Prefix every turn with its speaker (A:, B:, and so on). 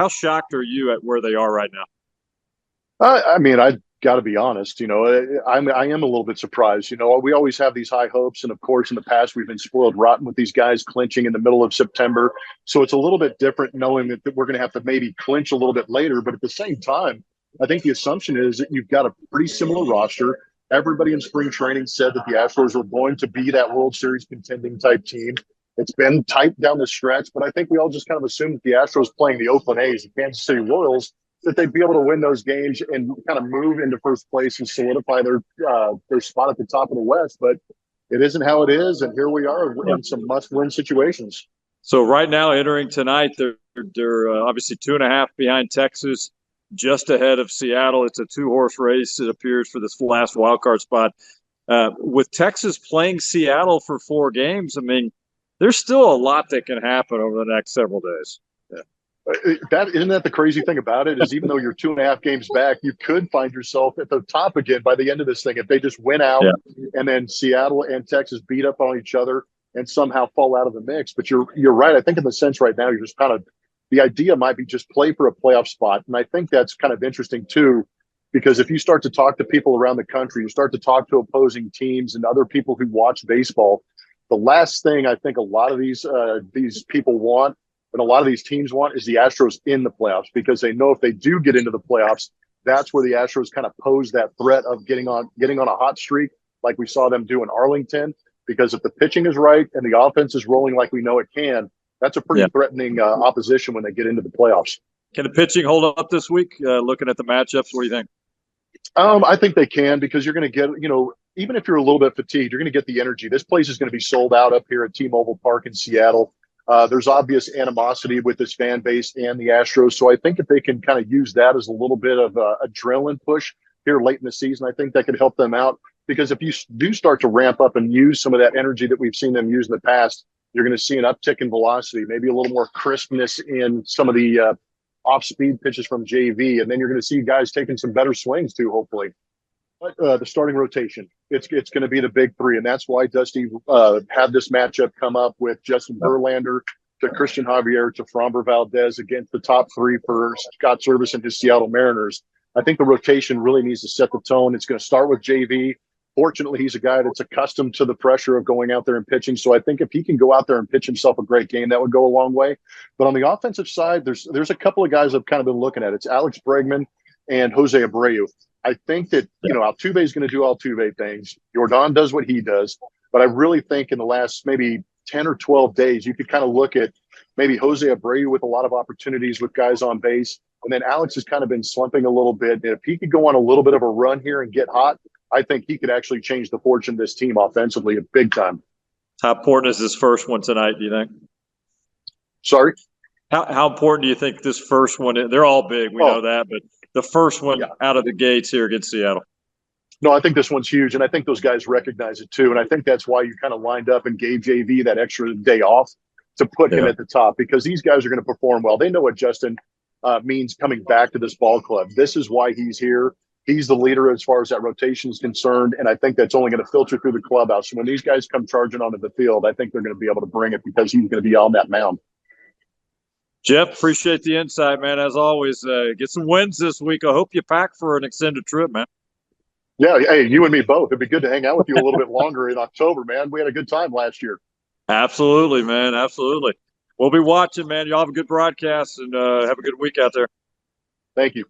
A: How shocked are you at where they are right now?
B: I mean, I got to be honest. I am a little bit surprised. We always have these high hopes, and of course, in the past, we've been spoiled rotten with these guys clinching in the middle of September. So it's a little bit different knowing that we're going to have to maybe clinch a little bit later. But at the same time, I think the assumption is that you've got a pretty similar roster. Everybody in spring training said that the Astros were going to be that World Series contending type team. It's been tight down the stretch, but I think we all just kind of assumed that the Astros playing the Oakland A's, the Kansas City Royals, that they'd be able to win those games and kind of move into first place and solidify their spot at the top of the West. But it isn't how it is, and here we are in some must-win situations.
A: So right now, entering tonight, they're obviously 2.5 behind Texas, just ahead of Seattle. It's a 2-horse race, it appears, for this last wild card spot. With Texas playing Seattle for 4 games, I mean, there's still a lot that can happen over the next several days.
B: Isn't that the crazy thing about it is even though you're 2.5 games back, you could find yourself at the top again by the end of this thing if they just win out and then Seattle and Texas beat up on each other and somehow fall out of the mix. But you're right. I think in the sense right now, you're just kind of the idea might be just play for a playoff spot. And I think that's kind of interesting too, because if you start to talk to people around the country, you start to talk to opposing teams and other people who watch baseball. The last thing I think a lot of these people want and a lot of these teams want is the Astros in the playoffs, because they know if they do get into the playoffs, that's where the Astros kind of pose that threat of getting on a hot streak like we saw them do in Arlington. Because if the pitching is right and the offense is rolling like we know it can, that's a pretty threatening opposition when they get into the playoffs.
A: Can the pitching hold up this week? Looking at the matchups, what do you think?
B: I think they can, because you're going to get, even if you're a little bit fatigued, you're going to get the energy. This place is going to be sold out up here at T-Mobile Park in Seattle. There's obvious animosity with this fan base and the Astros. So I think if they can kind of use that as a little bit of adrenaline push here late in the season, I think that could help them out. Because if you do start to ramp up and use some of that energy that we've seen them use in the past, you're going to see an uptick in velocity, maybe a little more crispness in some of the off-speed pitches from JV. And then you're going to see guys taking some better swings too, hopefully. But the starting rotation, it's going to be the big 3. And that's why Dusty had this matchup come up with Justin Verlander to Christian Javier to Framber Valdez against the top 3 for Scott Service and his Seattle Mariners. I think the rotation really needs to set the tone. It's going to start with JV. Fortunately, he's a guy that's accustomed to the pressure of going out there and pitching. So I think if he can go out there and pitch himself a great game, that would go a long way. But on the offensive side, there's a couple of guys I've kind of been looking at. It's Alex Bregman and Jose Abreu. I think that, Altuve is going to do Altuve things. Jordan does what he does. But I really think in the last maybe 10 or 12 days, you could kind of look at maybe Jose Abreu with a lot of opportunities with guys on base. And then Alex has kind of been slumping a little bit. And if he could go on a little bit of a run here and get hot, I think he could actually change the fortune of this team offensively at big time.
A: How important is this first one tonight, do you think?
B: Sorry?
A: How important do you think this first one is? They're all big, we know that, but the first one out of the gates here against Seattle.
B: No, I think this one's huge, and I think those guys recognize it too. And I think that's why you kind of lined up and gave JV that extra day off to put him at the top, because these guys are going to perform well. They know what Justin means coming back to this ball club. This is why he's here. He's the leader as far as that rotation is concerned, and I think that's only going to filter through the clubhouse. So when these guys come charging onto the field, I think they're going to be able to bring it because he's going to be on that mound.
A: Jeff, appreciate the insight, man. As always, get some wins this week. I hope you pack for an extended trip, man.
B: Yeah, hey, you and me both. It'd be good to hang out with you a little bit longer in October, man. We had a good time last year.
A: Absolutely, man. Absolutely. We'll be watching, man. Y'all have a good broadcast and have a good week out there.
B: Thank you.